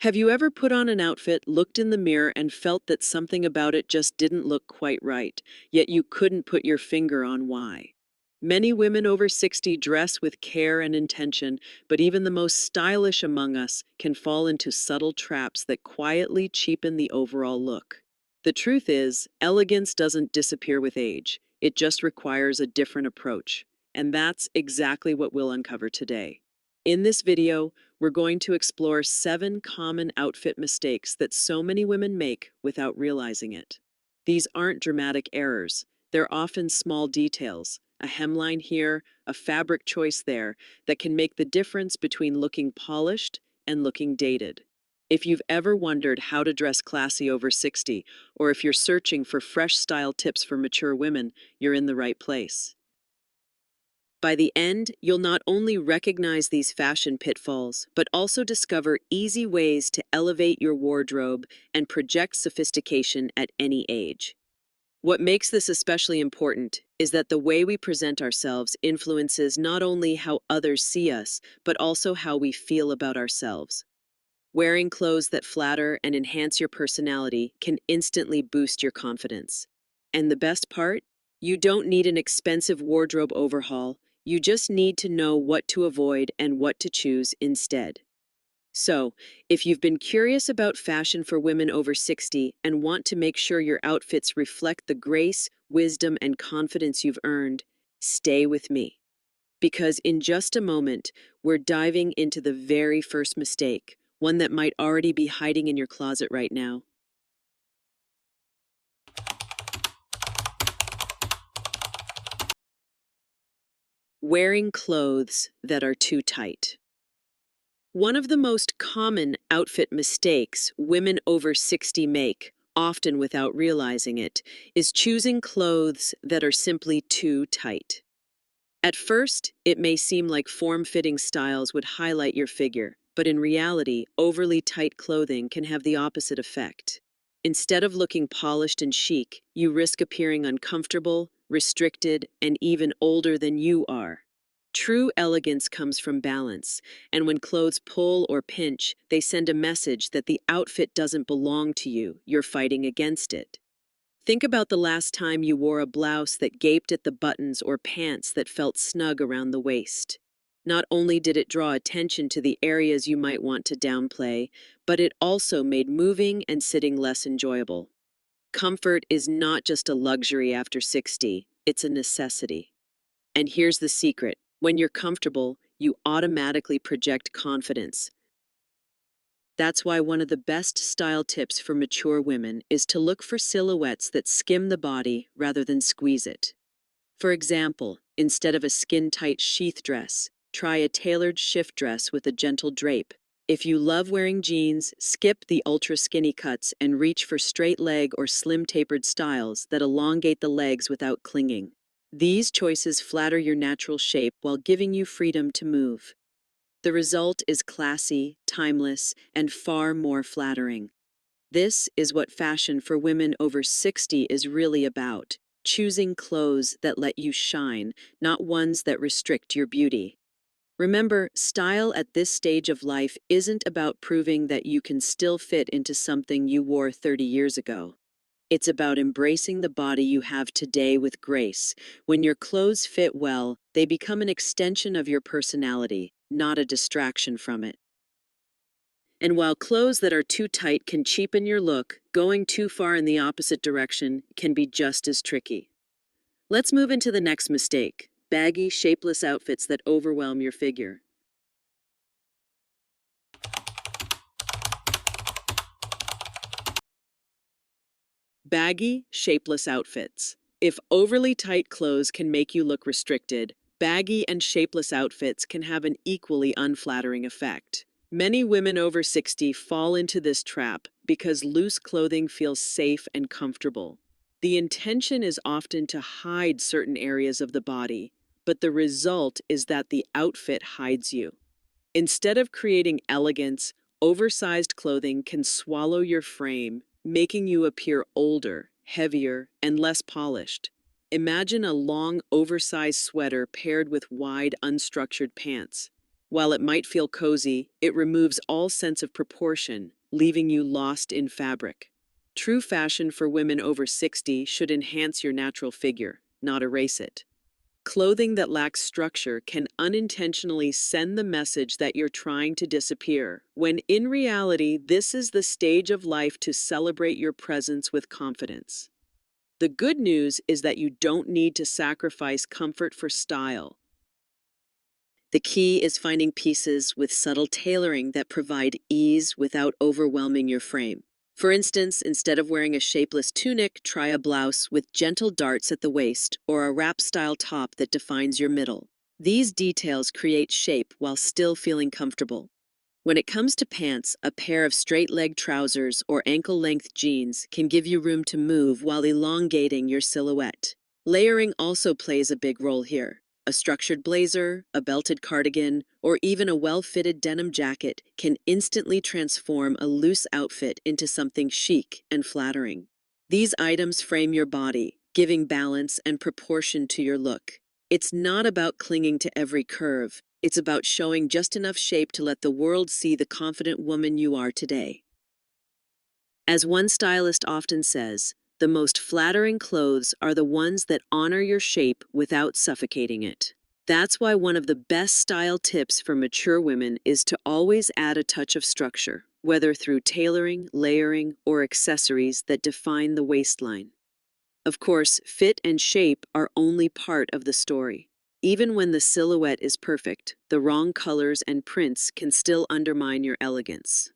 Have you ever put on an outfit, looked in the mirror, and felt that something about it just didn't look quite right, yet you couldn't put your finger on why? Many women over 60 dress with care and intention, but even the most stylish among us can fall into subtle traps that quietly cheapen the overall look. The truth is, elegance doesn't disappear with age, it just requires a different approach. And that's exactly what we'll uncover today. In this video, we're going to explore 7 common outfit mistakes that so many women make without realizing it. These aren't dramatic errors, they're often small details, a hemline here, a fabric choice there, that can make the difference between looking polished and looking dated. If you've ever wondered how to dress classy over 60, or if you're searching for fresh style tips for mature women, you're in the right place. By the end, you'll not only recognize these fashion pitfalls, but also discover easy ways to elevate your wardrobe and project sophistication at any age. What makes this especially important is that the way we present ourselves influences not only how others see us, but also how we feel about ourselves. Wearing clothes that flatter and enhance your personality can instantly boost your confidence. And the best part? You don't need an expensive wardrobe overhaul, you just need to know what to avoid and what to choose instead. So, if you've been curious about fashion for women over 60 and want to make sure your outfits reflect the grace, wisdom, and confidence you've earned, stay with me. Because in just a moment, we're diving into the very first mistake, one that might already be hiding in your closet right now. Wearing clothes that are too tight. One of the most common outfit mistakes women over 60 make, often without realizing it, is choosing clothes that are simply too tight. At first, it may seem like form-fitting styles would highlight your figure, but in reality, overly tight clothing can have the opposite effect. Instead of looking polished and chic, you risk appearing uncomfortable, restricted, and even older than you are. True elegance comes from balance, and when clothes pull or pinch, they send a message that the outfit doesn't belong to you, you're fighting against it. Think about the last time you wore a blouse that gaped at the buttons or pants that felt snug around the waist. Not only did it draw attention to the areas you might want to downplay, but it also made moving and sitting less enjoyable. Comfort is not just a luxury after 60, it's a necessity. And here's the secret. When you're comfortable, you automatically project confidence. That's why one of the best style tips for mature women is to look for silhouettes that skim the body rather than squeeze it. For example, instead of a skin-tight sheath dress, try a tailored shift dress with a gentle drape. If you love wearing jeans, skip the ultra-skinny cuts and reach for straight leg or slim tapered styles that elongate the legs without clinging. These choices flatter your natural shape while giving you freedom to move. The result is classy, timeless, and far more flattering. This is what fashion for women over 60 is really about, choosing clothes that let you shine, not ones that restrict your beauty. Remember, style at this stage of life isn't about proving that you can still fit into something you wore 30 years ago. It's about embracing the body you have today with grace. When your clothes fit well, they become an extension of your personality, not a distraction from it. And while clothes that are too tight can cheapen your look, going too far in the opposite direction can be just as tricky. Let's move into the next mistake: baggy, shapeless outfits that overwhelm your figure. Baggy, shapeless outfits. If overly tight clothes can make you look restricted, baggy and shapeless outfits can have an equally unflattering effect. Many women over 60 fall into this trap because loose clothing feels safe and comfortable. The intention is often to hide certain areas of the body, but the result is that the outfit hides you. Instead of creating elegance, oversized clothing can swallow your frame, making you appear older, heavier, and less polished. Imagine a long, oversized sweater paired with wide, unstructured pants. While it might feel cozy, it removes all sense of proportion, leaving you lost in fabric. True fashion for women over 60 should enhance your natural figure, not erase it. Clothing that lacks structure can unintentionally send the message that you're trying to disappear, when in reality, this is the stage of life to celebrate your presence with confidence. The good news is that you don't need to sacrifice comfort for style. The key is finding pieces with subtle tailoring that provide ease without overwhelming your frame. For instance, instead of wearing a shapeless tunic, try a blouse with gentle darts at the waist or a wrap-style top that defines your middle. These details create shape while still feeling comfortable. When it comes to pants, a pair of straight-leg trousers or ankle-length jeans can give you room to move while elongating your silhouette. Layering also plays a big role here. A structured blazer, a belted cardigan, or even a well-fitted denim jacket can instantly transform a loose outfit into something chic and flattering. These items frame your body, giving balance and proportion to your look. It's not about clinging to every curve. It's about showing just enough shape to let the world see the confident woman you are today. As one stylist often says, the most flattering clothes are the ones that honor your shape without suffocating it. That's why one of the best style tips for mature women is to always add a touch of structure, whether through tailoring, layering, or accessories that define the waistline. Of course, fit and shape are only part of the story. Even when the silhouette is perfect, the wrong colors and prints can still undermine your elegance.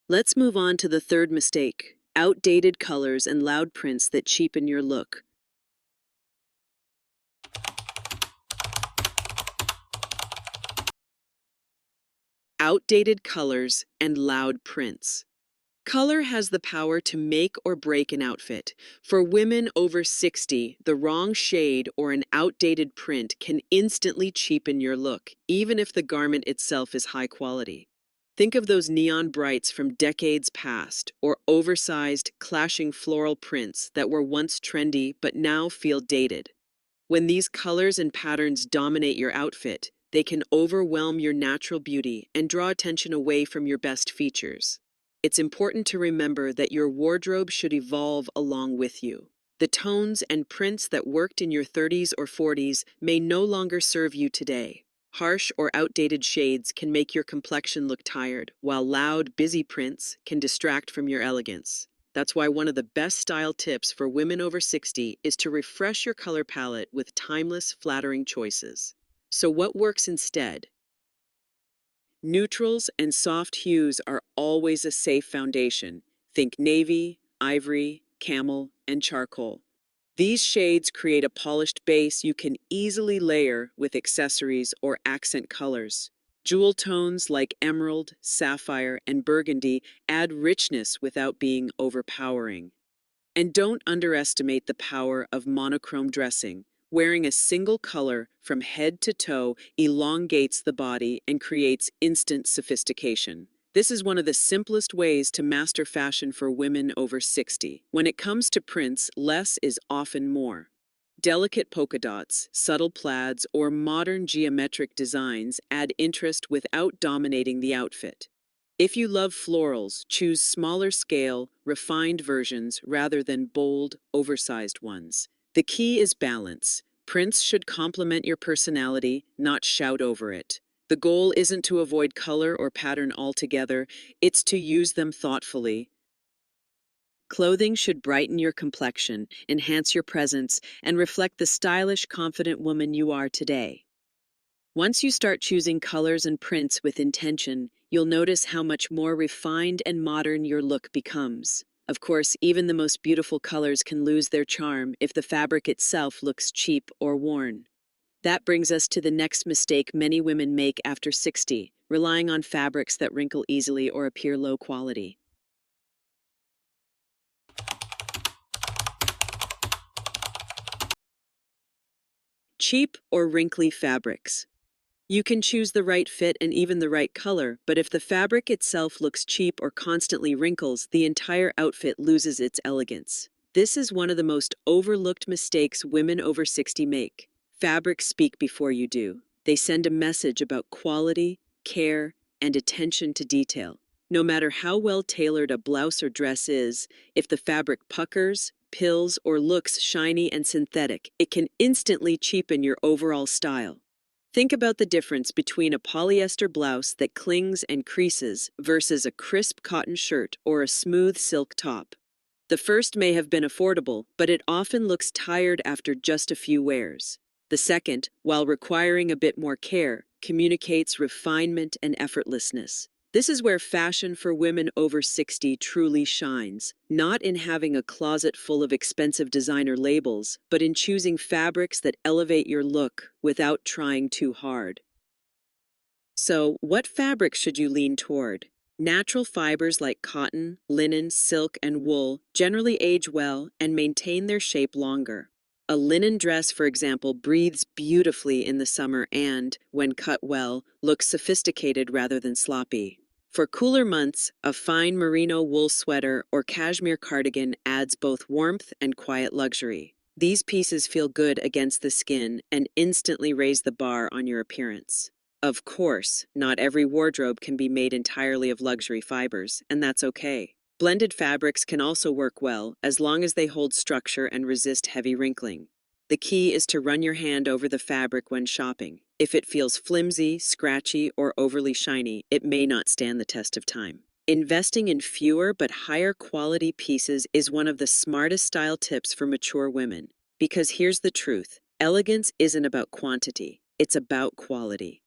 Let's move on to the third mistake: outdated colors and loud prints that cheapen your look. Outdated colors and loud prints. Color has the power to make or break an outfit. For women over 60, the wrong shade or an outdated print can instantly cheapen your look, even if the garment itself is high quality. Think of those neon brights from decades past, or oversized, clashing floral prints that were once trendy but now feel dated. When these colors and patterns dominate your outfit, they can overwhelm your natural beauty and draw attention away from your best features. It's important to remember that your wardrobe should evolve along with you. The tones and prints that worked in your 30s or 40s may no longer serve you today. Harsh or outdated shades can make your complexion look tired, while loud, busy prints can distract from your elegance. That's why one of the best style tips for women over 60 is to refresh your color palette with timeless, flattering choices. So what works instead? Neutrals and soft hues are always a safe foundation. Think navy, ivory, camel, and charcoal. These shades create a polished base you can easily layer with accessories or accent colors. Jewel tones like emerald, sapphire, and burgundy add richness without being overpowering. And don't underestimate the power of monochrome dressing. Wearing a single color from head to toe elongates the body and creates instant sophistication. This is one of the simplest ways to master fashion for women over 60. When it comes to prints, less is often more. Delicate polka dots, subtle plaids, or modern geometric designs add interest without dominating the outfit. If you love florals, choose smaller scale, refined versions rather than bold, oversized ones. The key is balance. Prints should complement your personality, not shout over it. The goal isn't to avoid color or pattern altogether, it's to use them thoughtfully. Clothing should brighten your complexion, enhance your presence, and reflect the stylish, confident woman you are today. Once you start choosing colors and prints with intention, you'll notice how much more refined and modern your look becomes. Of course, even the most beautiful colors can lose their charm if the fabric itself looks cheap or worn. That brings us to the next mistake many women make after 60, relying on fabrics that wrinkle easily or appear low quality. Cheap or wrinkly fabrics. You can choose the right fit and even the right color, but if the fabric itself looks cheap or constantly wrinkles, the entire outfit loses its elegance. This is one of the most overlooked mistakes women over 60 make. Fabrics speak before you do. They send a message about quality, care, and attention to detail. No matter how well tailored a blouse or dress is, if the fabric puckers, pills, or looks shiny and synthetic, it can instantly cheapen your overall style. Think about the difference between a polyester blouse that clings and creases versus a crisp cotton shirt or a smooth silk top. The first may have been affordable, but it often looks tired after just a few wears. The second, while requiring a bit more care, communicates refinement and effortlessness. This is where fashion for women over 60 truly shines, not in having a closet full of expensive designer labels, but in choosing fabrics that elevate your look without trying too hard. So, what fabric should you lean toward? Natural fibers like cotton, linen, silk, and wool generally age well and maintain their shape longer. A linen dress, for example, breathes beautifully in the summer and, when cut well, looks sophisticated rather than sloppy. For cooler months, a fine merino wool sweater or cashmere cardigan adds both warmth and quiet luxury. These pieces feel good against the skin and instantly raise the bar on your appearance. Of course, not every wardrobe can be made entirely of luxury fibers, and that's okay. Blended fabrics can also work well as long as they hold structure and resist heavy wrinkling. The key is to run your hand over the fabric when shopping. If it feels flimsy, scratchy, or overly shiny, it may not stand the test of time. Investing in fewer but higher quality pieces is one of the smartest style tips for mature women. Because here's the truth: elegance isn't about quantity, it's about quality.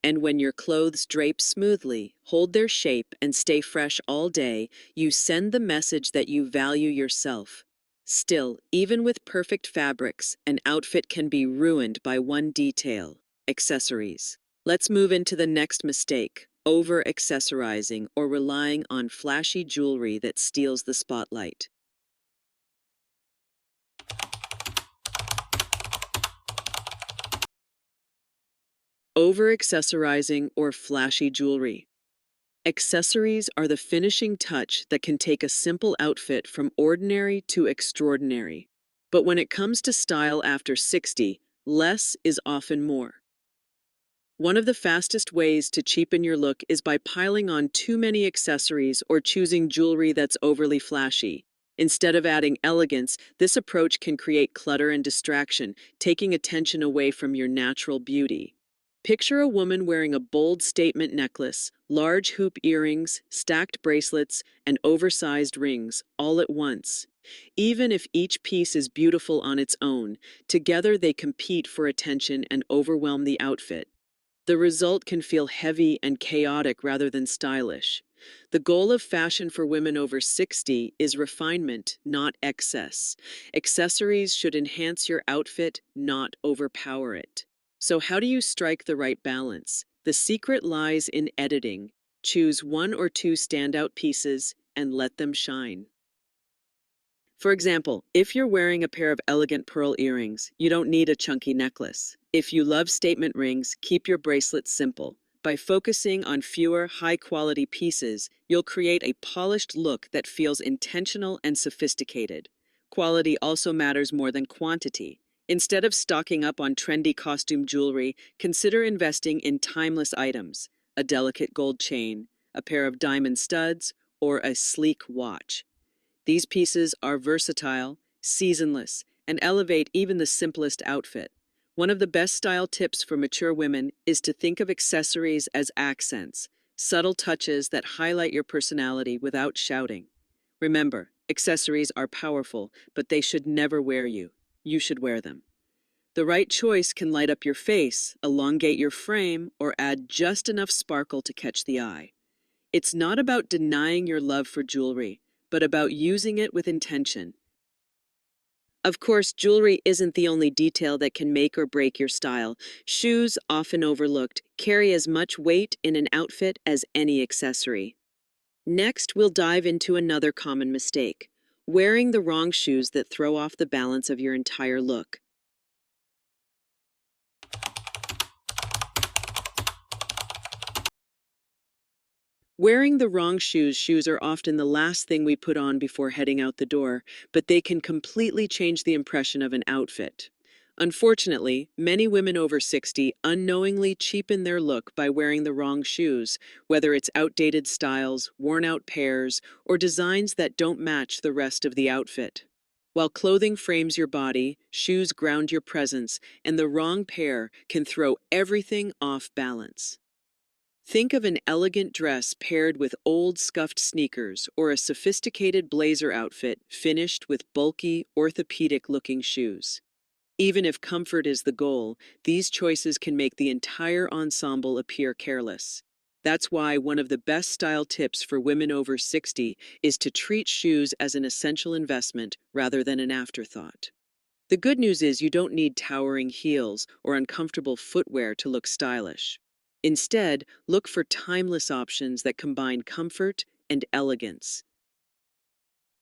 And when your clothes drape smoothly, hold their shape, and stay fresh all day, you send the message that you value yourself. Still, even with perfect fabrics, an outfit can be ruined by one detail: accessories. Let's move into the next mistake: over-accessorizing or relying on flashy jewelry that steals the spotlight. Over-accessorizing or flashy jewelry. Accessories are the finishing touch that can take a simple outfit from ordinary to extraordinary. But when it comes to style after 60, less is often more. One of the fastest ways to cheapen your look is by piling on too many accessories or choosing jewelry that's overly flashy. Instead of adding elegance, this approach can create clutter and distraction, taking attention away from your natural beauty. Picture a woman wearing a bold statement necklace, large hoop earrings, stacked bracelets, and oversized rings, all at once. Even if each piece is beautiful on its own, together they compete for attention and overwhelm the outfit. The result can feel heavy and chaotic rather than stylish. The goal of fashion for women over 60 is refinement, not excess. Accessories should enhance your outfit, not overpower it. So, how do you strike the right balance? The secret lies in editing. Choose one or two standout pieces and let them shine. For example, if you're wearing a pair of elegant pearl earrings, you don't need a chunky necklace. If you love statement rings, keep your bracelets simple. By focusing on fewer, high-quality pieces, you'll create a polished look that feels intentional and sophisticated. Quality also matters more than quantity. Instead of stocking up on trendy costume jewelry, consider investing in timeless items: a delicate gold chain, a pair of diamond studs, or a sleek watch. These pieces are versatile, seasonless, and elevate even the simplest outfit. One of the best style tips for mature women is to think of accessories as accents, subtle touches that highlight your personality without shouting. Remember, accessories are powerful, but they should never wear you. You should wear them. The right choice can light up your face, elongate your frame, or add just enough sparkle to catch the eye. It's not about denying your love for jewelry, but about using it with intention. Of course, jewelry isn't the only detail that can make or break your style. Shoes, often overlooked, carry as much weight in an outfit as any accessory. Next, we'll dive into another common mistake: wearing the wrong shoes that throw off the balance of your entire look. Wearing the wrong shoes are often the last thing we put on before heading out the door, but they can completely change the impression of an outfit. Unfortunately, many women over 60 unknowingly cheapen their look by wearing the wrong shoes, whether it's outdated styles, worn out pairs, or designs that don't match the rest of the outfit. While clothing frames your body, shoes ground your presence, and the wrong pair can throw everything off balance. Think of an elegant dress paired with old scuffed sneakers or a sophisticated blazer outfit finished with bulky, orthopedic looking shoes. Even if comfort is the goal, these choices can make the entire ensemble appear careless. That's why one of the best style tips for women over 60 is to treat shoes as an essential investment rather than an afterthought. The good news is you don't need towering heels or uncomfortable footwear to look stylish. Instead, look for timeless options that combine comfort and elegance.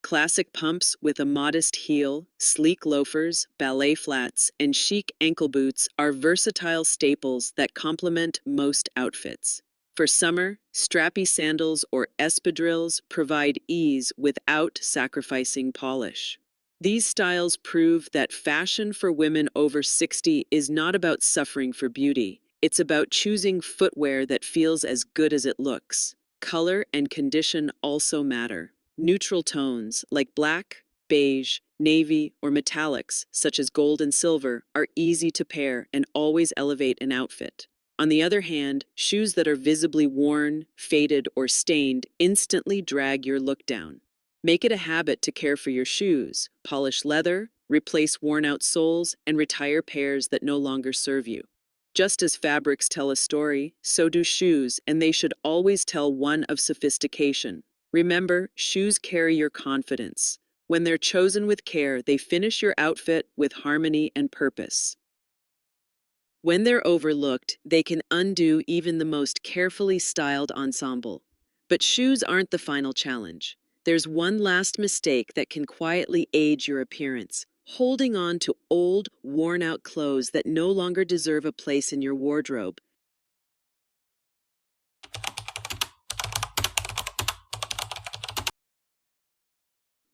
Classic pumps with a modest heel, sleek loafers, ballet flats, and chic ankle boots are versatile staples that complement most outfits. For summer, strappy sandals or espadrilles provide ease without sacrificing polish. These styles prove that fashion for women over 60 is not about suffering for beauty. It's about choosing footwear that feels as good as it looks. Color and condition also matter. Neutral tones like black, beige, navy, or metallics such as gold and silver are easy to pair and always elevate an outfit. On the other hand, shoes that are visibly worn, faded, or stained instantly drag your look down. Make it a habit to care for your shoes, polish leather, replace worn-out soles, and retire pairs that no longer serve you. Just as fabrics tell a story, so do shoes, and they should always tell one of sophistication. Remember, shoes carry your confidence. When they're chosen with care, they finish your outfit with harmony and purpose. When they're overlooked, they can undo even the most carefully styled ensemble. But shoes aren't the final challenge. There's one last mistake that can quietly age your appearance: holding on to old, worn out clothes that no longer deserve a place in your wardrobe.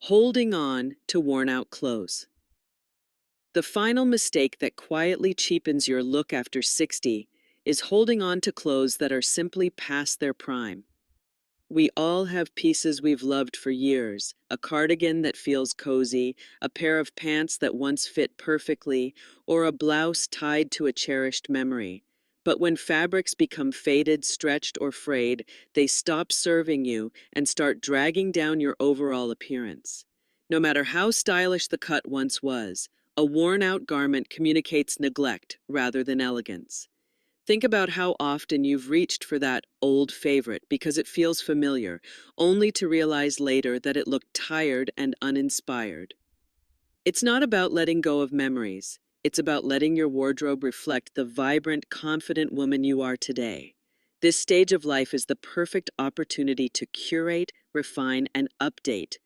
Holding on to worn out clothes. The final mistake that quietly cheapens your look after 60 is holding on to clothes that are simply past their prime. We all have pieces we've loved for years: a cardigan that feels cozy, a pair of pants that once fit perfectly, or a blouse tied to a cherished memory. But when fabrics become faded, stretched, or frayed, they stop serving you and start dragging down your overall appearance. No matter how stylish the cut once was, a worn out garment communicates neglect rather than elegance. Think about how often you've reached for that old favorite because it feels familiar, only to realize later that it looked tired and uninspired. It's not about letting go of memories. It's about letting your wardrobe reflect the vibrant, confident woman you are today. This stage of life is the perfect opportunity to curate, refine, and update.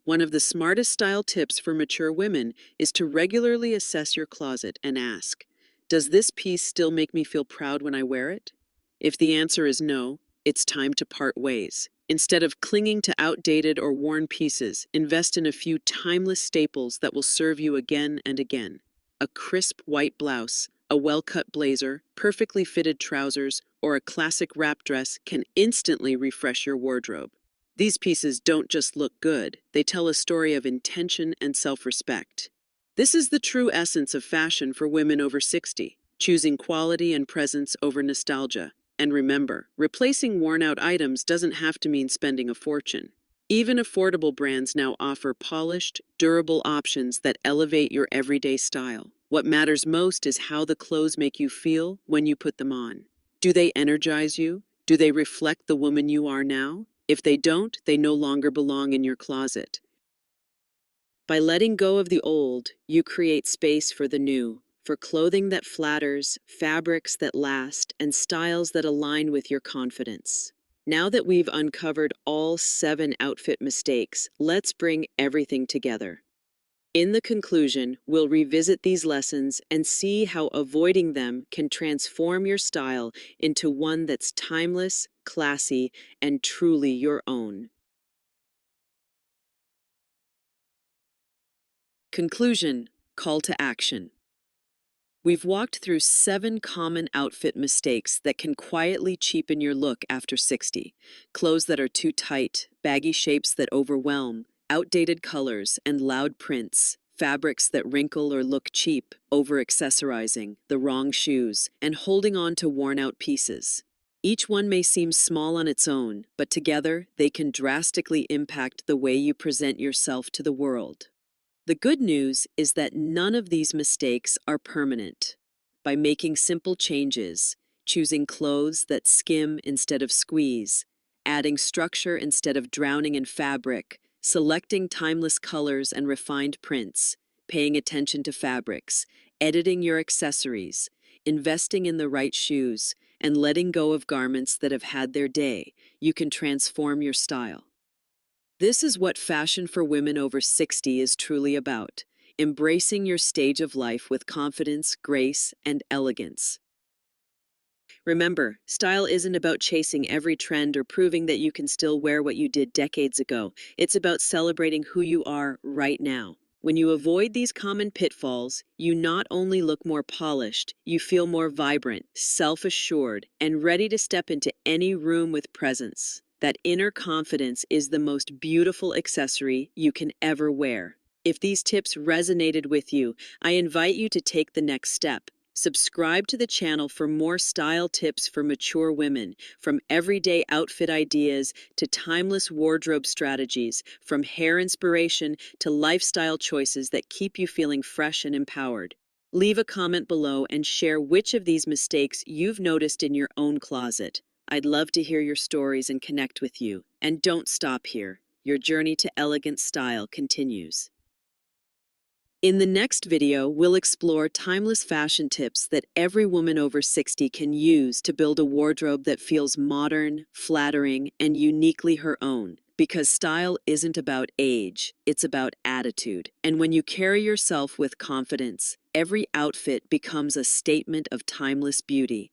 One of the smartest style tips for mature women is to regularly assess your closet and ask, does this piece still make me feel proud when I wear it? If the answer is no, it's time to part ways. Instead of clinging to outdated or worn pieces, invest in a few timeless staples that will serve you again and again. A crisp white blouse, a well-cut blazer, perfectly fitted trousers, or a classic wrap dress can instantly refresh your wardrobe. These pieces don't just look good, they tell a story of intention and self-respect. This is the true essence of fashion for women over 60, choosing quality and presence over nostalgia. And remember, replacing worn-out items doesn't have to mean spending a fortune. Even affordable brands now offer polished, durable options that elevate your everyday style. What matters most is how the clothes make you feel when you put them on. Do they energize you? Do they reflect the woman you are now? If they don't, they no longer belong in your closet. By letting go of the old, you create space for the new, for clothing that flatters, fabrics that last, and styles that align with your confidence. Now that we've uncovered all 7 outfit mistakes, let's bring everything together. In the conclusion, we'll revisit these lessons and see how avoiding them can transform your style into one that's timeless, classy, and truly your own. Conclusion: Call to action. We've walked through 7 common outfit mistakes that can quietly cheapen your look after 60. Clothes that are too tight, baggy shapes that overwhelm, outdated colors and loud prints, fabrics that wrinkle or look cheap, over-accessorizing, the wrong shoes, and holding on to worn-out pieces. Each one may seem small on its own, but together they can drastically impact the way you present yourself to the world. The good news is that none of these mistakes are permanent. By making simple changes, choosing clothes that skim instead of squeeze, adding structure instead of drowning in fabric, selecting timeless colors and refined prints, paying attention to fabrics, editing your accessories, investing in the right shoes, and letting go of garments that have had their day, you can transform your style. This is what fashion for women over 60 is truly about, embracing your stage of life with confidence, grace, and elegance. Remember, style isn't about chasing every trend or proving that you can still wear what you did decades ago. It's about celebrating who you are right now. When you avoid these common pitfalls, you not only look more polished, you feel more vibrant, self-assured, and ready to step into any room with presence. That inner confidence is the most beautiful accessory you can ever wear. If these tips resonated with you, I invite you to take the next step. Subscribe to the channel for more style tips for mature women, from everyday outfit ideas to timeless wardrobe strategies, from hair inspiration to lifestyle choices that keep you feeling fresh and empowered. Leave a comment below and share which of these mistakes you've noticed in your own closet. I'd love to hear your stories and connect with you. And don't stop here. Your journey to elegant style continues. In the next video, we'll explore timeless fashion tips that every woman over 60 can use to build a wardrobe that feels modern, flattering, and uniquely her own. Because style isn't about age, it's about attitude. And when you carry yourself with confidence, every outfit becomes a statement of timeless beauty.